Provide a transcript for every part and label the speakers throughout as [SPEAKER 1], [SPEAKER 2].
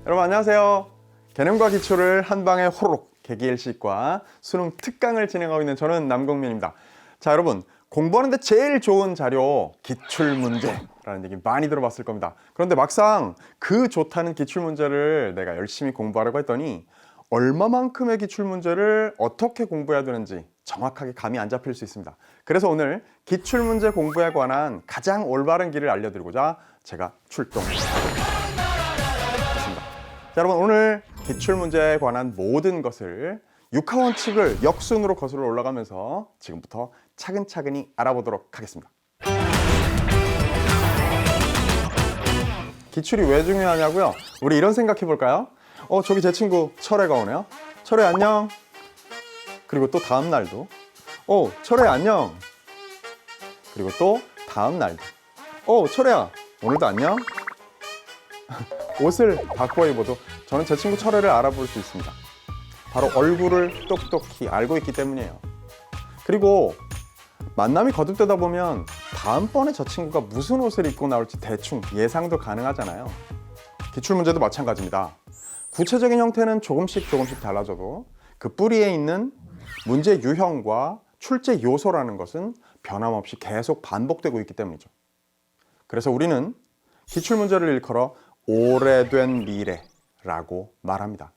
[SPEAKER 1] 여러분 안녕하세요. 개념과 기초를 한 방에 호로록 개기일식과 수능 특강을 진행하고 있는 저는 남궁민입니다. 자, 여러분 공부하는데 제일 좋은 자료 기출문제라는 얘기 많이 들어봤을 겁니다. 그런데 막상 그 좋다는 기출문제를 내가 열심히 공부하려고 했더니 얼마만큼의 기출문제를 어떻게 공부해야 되는지 정확하게 감이 안 잡힐 수 있습니다. 그래서 오늘 기출문제 공부에 관한 가장 올바른 길을 알려드리고자 제가 출동했습니다. 자, 여러분 오늘 기출문제에 관한 모든 것을 육하원칙을 역순으로 거슬러 올라가면서 지금부터 차근차근히 알아보도록 하겠습니다. 기출이 왜 중요하냐고요? 우리 이런 생각해 볼까요? 저기 제 친구 철애가 오네요. 철애 안녕. 그리고 또 다음 날도 철애 안녕. 그리고 또 다음 날도 철애야 오늘도 안녕. 옷을 바꿔 입어도 저는 제 친구 철애를 알아볼 수 있습니다. 바로 얼굴을 똑똑히 알고 있기 때문이에요. 그리고 만남이 거듭되다 보면 다음번에 저 친구가 무슨 옷을 입고 나올지 대충 예상도 가능하잖아요. 기출문제도 마찬가지입니다. 구체적인 형태는 조금씩 달라져도 그 뿌리에 있는 문제 유형과 출제 요소라는 것은 변함없이 계속 반복되고 있기 때문이죠. 그래서 우리는 기출문제를 일컬어 오래된 미래라고 말합니다.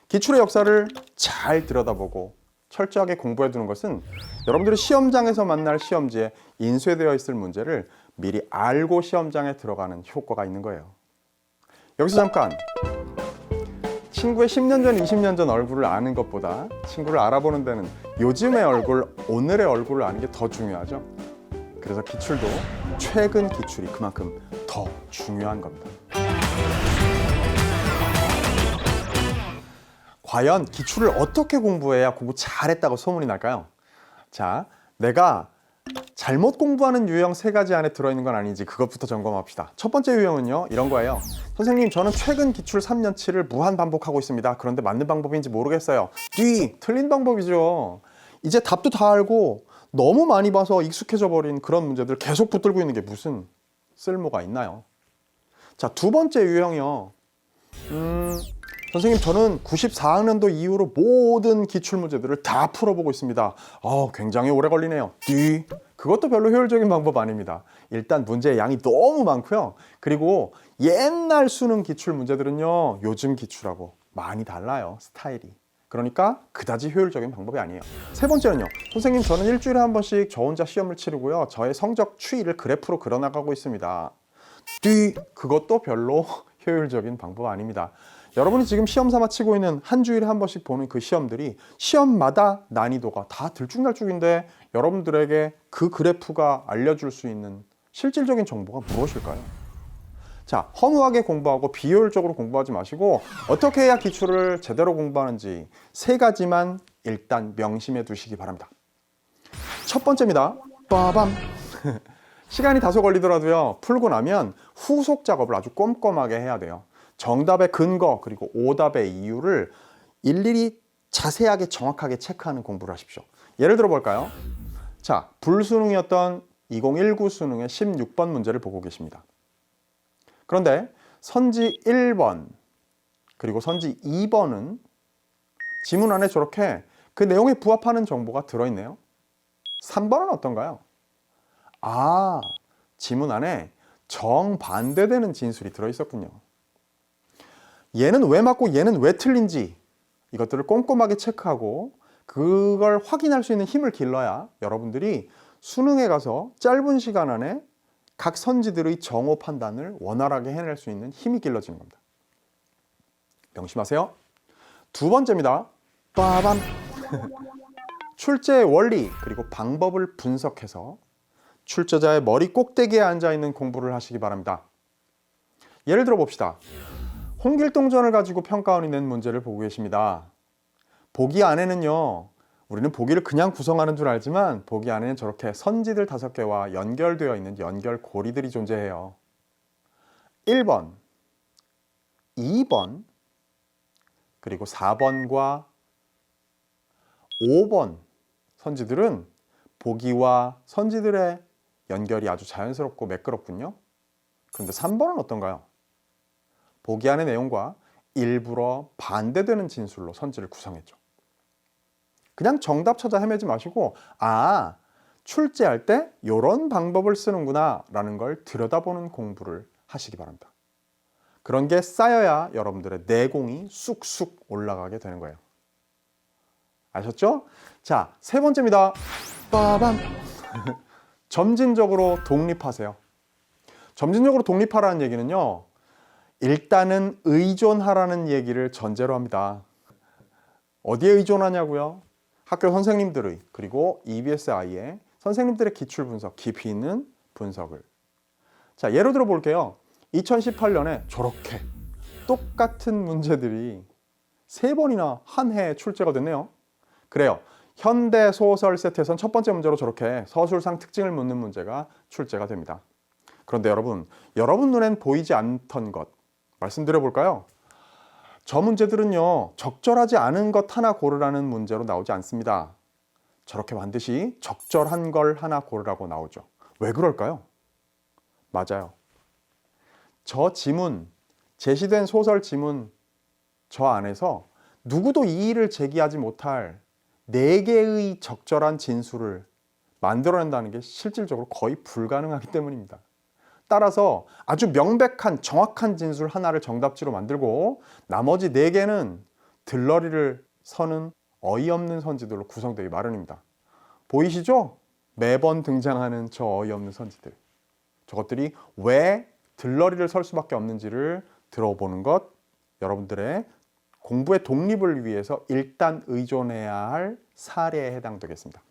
[SPEAKER 1] 기출의 역사를 잘 들여다보고 철저하게 공부해 두는 것은 여러분들이 시험장에서 만날 시험지에 인쇄되어 있을 문제를 미리 알고 시험장에 들어가는 효과가 있는 거예요. 여기서 잠깐, 친구의 10년 전, 20년 전 얼굴을 아는 것보다 친구를 알아보는 데는 요즘의 얼굴, 오늘의 얼굴을 아는 게 더 중요하죠. 그래서 기출도 최근 기출이 그만큼 더 중요한 겁니다. 과연 기출을 어떻게 공부해야 공부 잘했다고 소문이 날까요? 자, 내가 잘못 공부하는 유형 3가지 안에 들어있는 건 아닌지 그것부터 점검합시다. 첫 번째 유형은요, 이런 거예요. 선생님, 저는 최근 기출 3년치를 무한 반복하고 있습니다. 그런데 맞는 방법인지 모르겠어요. 틀린 방법이죠. 이제 답도 다 알고 너무 많이 봐서 익숙해져 버린 그런 문제들 계속 붙들고 있는 게 무슨 쓸모가 있나요? 자, 두 번째 유형이요. 선생님, 저는 94학년도 이후로 모든 기출문제들을 다 풀어보고 있습니다. 굉장히 오래 걸리네요. 그것도 별로 효율적인 방법 아닙니다. 일단 문제의 양이 너무 많고요. 그리고 옛날 수능 기출문제들은요, 요즘 기출하고 많이 달라요, 스타일이. 그러니까 그다지 효율적인 방법이 아니에요. 세 번째는요, 선생님, 저는 일주일에 한 번씩 저 혼자 시험을 치르고요, 저의 성적 추이를 그래프로 그려나가고 있습니다. 그것도 별로 효율적인 방법 아닙니다. 여러분이 지금 시험 삼아 치고 있는 한 주일에 한 번씩 보는 그 시험들이 시험마다 난이도가 다 들쭉날쭉인데 여러분들에게 그 그래프가 알려줄 수 있는 실질적인 정보가 무엇일까요? 자, 허무하게 공부하고 비효율적으로 공부하지 마시고 어떻게 해야 기출을 제대로 공부하는지 3가지만 일단 명심해 두시기 바랍니다. 첫 번째입니다. 빠밤. 시간이 다소 걸리더라도요, 풀고 나면 후속 작업을 아주 꼼꼼하게 해야 돼요. 정답의 근거 그리고 오답의 이유를 일일이 자세하게 정확하게 체크하는 공부를 하십시오. 예를 들어 볼까요? 자, 불수능이었던 2019 수능의 16번 문제를 보고 계십니다. 그런데 선지 1번 그리고 선지 2번은 지문 안에 저렇게 그 내용에 부합하는 정보가 들어있네요. 3번은 어떤가요? 지문 안에 정반대되는 진술이 들어있었군요. 얘는 왜 맞고 얘는 왜 틀린지 이것들을 꼼꼼하게 체크하고 그걸 확인할 수 있는 힘을 길러야 여러분들이 수능에 가서 짧은 시간 안에 각 선지들의 정오 판단을 원활하게 해낼 수 있는 힘이 길러지는 겁니다. 명심하세요. 두 번째입니다. 빠밤. 출제의 원리 그리고 방법을 분석해서 출제자의 머리 꼭대기에 앉아있는 공부를 하시기 바랍니다. 예를 들어 봅시다. 홍길동전을 가지고 평가원이 낸 문제를 보고 계십니다. 보기 안에는요, 우리는 보기를 그냥 구성하는 줄 알지만 보기 안에는 저렇게 선지들 5개와 연결되어 있는 연결고리들이 존재해요. 1번, 2번, 그리고 4번과 5번 선지들은 보기와 선지들의 연결이 아주 자연스럽고 매끄럽군요. 그런데 3번은 어떤가요? 보기 안의 내용과 일부러 반대되는 진술로 선지를 구성했죠. 그냥 정답 찾아 헤매지 마시고 출제할 때 이런 방법을 쓰는구나 라는 걸 들여다보는 공부를 하시기 바랍니다. 그런 게 쌓여야 여러분들의 내공이 쑥쑥 올라가게 되는 거예요. 아셨죠? 자, 세 번째입니다. 빠밤! 점진적으로 독립하세요. 점진적으로 독립하라는 얘기는요, 일단은 의존하라는 얘기를 전제로 합니다. 어디에 의존하냐고요? 학교 선생님들의, 그리고 EBSI의 선생님들의 기출 분석, 깊이 있는 분석을. 자, 예로 들어 볼게요. 2018년에 저렇게 똑같은 문제들이 3번이나 한 해에 출제가 됐네요. 그래요. 현대 소설 세트에선 첫 번째 문제로 저렇게 서술상 특징을 묻는 문제가 출제가 됩니다. 그런데 여러분 눈엔 보이지 않던 것 말씀드려 볼까요? 저 문제들은요, 적절하지 않은 것 하나 고르라는 문제로 나오지 않습니다. 저렇게 반드시 적절한 걸 하나 고르라고 나오죠. 왜 그럴까요? 맞아요. 저 지문, 제시된 소설 지문 저 안에서 누구도 이의를 제기하지 못할 4개의 적절한 진술을 만들어낸다는 게 실질적으로 거의 불가능하기 때문입니다. 따라서 아주 명백한 정확한 진술 하나를 정답지로 만들고 나머지 4개는 들러리를 서는 어이없는 선지들로 구성되기 마련입니다. 보이시죠? 매번 등장하는 저 어이없는 선지들. 저것들이 왜 들러리를 설 수밖에 없는지를 들어보는 것, 여러분들의 공부의 독립을 위해서 일단 의존해야 할 사례에 해당되겠습니다.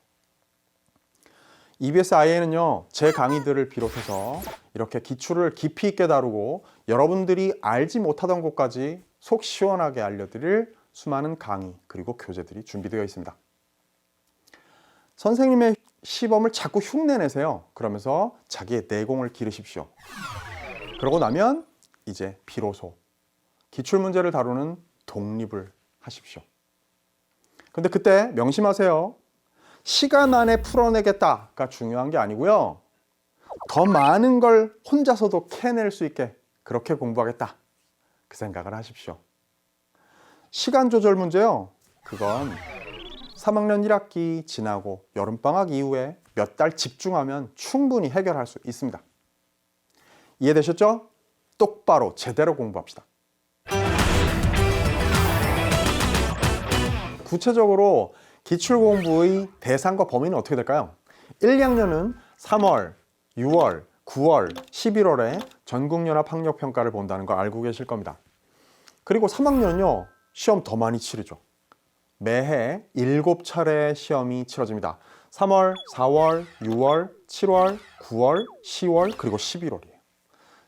[SPEAKER 1] EBSI에는요, 제 강의들을 비롯해서 이렇게 기출을 깊이 있게 다루고 여러분들이 알지 못하던 곳까지 속 시원하게 알려드릴 수많은 강의 그리고 교재들이 준비되어 있습니다. 선생님의 시범을 자꾸 흉내내세요. 그러면서 자기의 내공을 기르십시오. 그러고 나면 이제 비로소 기출문제를 다루는 독립을 하십시오. 근데 그때 명심하세요. 시간 안에 풀어내겠다가 중요한 게 아니고요. 더 많은 걸 혼자서도 캐낼 수 있게 그렇게 공부하겠다. 그 생각을 하십시오. 시간 조절 문제요. 그건 3학년 1학기 지나고 여름방학 이후에 몇 달 집중하면 충분히 해결할 수 있습니다. 이해되셨죠? 똑바로 제대로 공부합시다. 구체적으로 기출공부의 대상과 범위는 어떻게 될까요? 1, 2학년은 3월, 6월, 9월, 11월에 전국연합학력평가를 본다는 거 알고 계실 겁니다. 그리고 3학년은요, 시험 더 많이 치르죠. 매해 7차례 시험이 치러집니다. 3월, 4월, 6월, 7월, 9월, 10월, 그리고 11월이에요.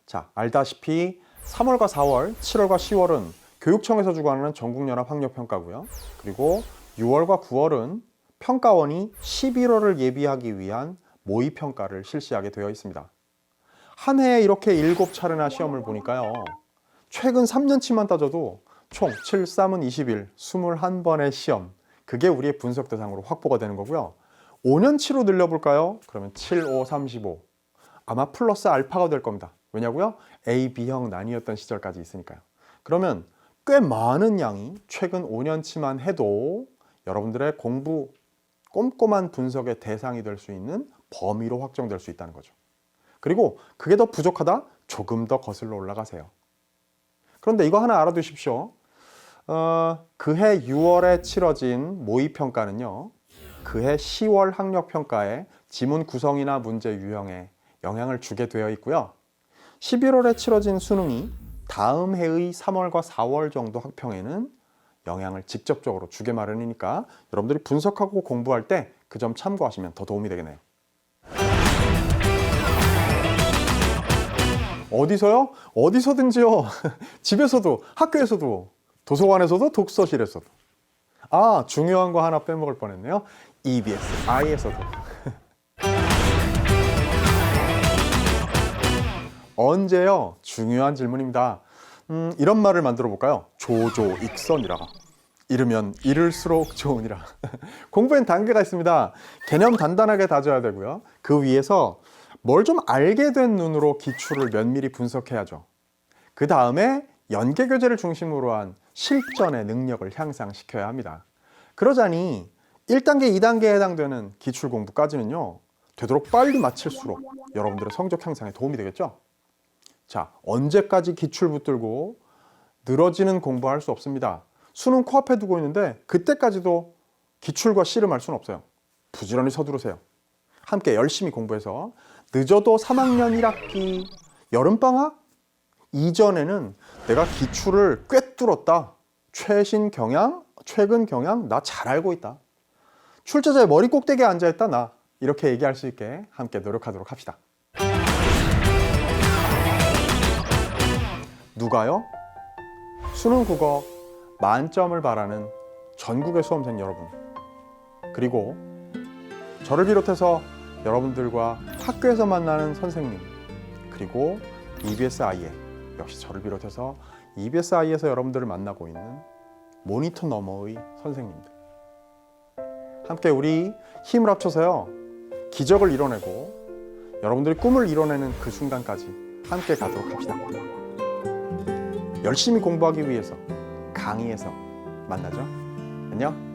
[SPEAKER 1] 자, 알다시피 3월과 4월, 7월과 10월은 교육청에서 주관하는 전국연합학력평가고요. 그리고 6월과 9월은 평가원이 11월을 예비하기 위한 모의평가를 실시하게 되어 있습니다. 한 해에 이렇게 7차례나 시험을 보니까요. 최근 3년치만 따져도 총 7, 3은 21, 21번의 시험. 그게 우리의 분석 대상으로 확보가 되는 거고요. 5년치로 늘려볼까요? 그러면 7, 5, 35. 아마 플러스 알파가 될 겁니다. 왜냐고요? A, B형 나뉘었던 시절까지 있으니까요. 그러면 꽤 많은 양이 최근 5년치만 해도 여러분들의 공부 꼼꼼한 분석의 대상이 될 수 있는 범위로 확정될 수 있다는 거죠. 그리고 그게 더 부족하다? 조금 더 거슬러 올라가세요. 그런데 이거 하나 알아두십시오. 그해 6월에 치러진 모의평가는요. 그해 10월 학력평가에 지문 구성이나 문제 유형에 영향을 주게 되어 있고요. 11월에 치러진 수능이 다음 해의 3월과 4월 정도 학평에는 영향을 직접적으로 주게 마련이니까 여러분들이 분석하고 공부할 때 그 점 참고하시면 더 도움이 되겠네요. 어디서요? 어디서든지요. 집에서도, 학교에서도, 도서관에서도, 독서실에서도. 아, 중요한 거 하나 빼먹을 뻔했네요. EBSI에서도. 언제요? 중요한 질문입니다. 이런 말을 만들어 볼까요? 조조익선이라. 이르면 이를수록 좋으니라. 공부엔 단계가 있습니다. 개념 단단하게 다져야 되고요. 그 위에서 뭘 좀 알게 된 눈으로 기출을 면밀히 분석해야죠. 그 다음에 연계 교재를 중심으로 한 실전의 능력을 향상시켜야 합니다. 그러자니 1단계, 2단계에 해당되는 기출 공부까지는요, 되도록 빨리 마칠수록 여러분들의 성적 향상에 도움이 되겠죠? 자, 언제까지 기출 붙들고 늘어지는 공부할 수 없습니다. 수능 코앞에 두고 있는데 그때까지도 기출과 씨름할 수는 없어요. 부지런히 서두르세요. 함께 열심히 공부해서 늦어도 3학년 1학기 여름방학 이전에는 내가 기출을 꿰뚫었다. 최근 경향 나 잘 알고 있다. 출제자의 머리 꼭대기에 앉아있다 나. 이렇게 얘기할 수 있게 함께 노력하도록 합시다. 누가요? 수능 국어 만점을 바라는 전국의 수험생 여러분, 그리고 저를 비롯해서 여러분들과 학교에서 만나는 선생님, 그리고 EBS-IE, 역시 저를 비롯해서 EBS-IE에서 여러분들을 만나고 있는 모니터 너머의 선생님들, 함께 우리 힘을 합쳐서요, 기적을 이뤄내고 여러분들이 꿈을 이뤄내는 그 순간까지 함께 가도록 합시다. 열심히 공부하기 위해서 강의에서 만나죠. 안녕.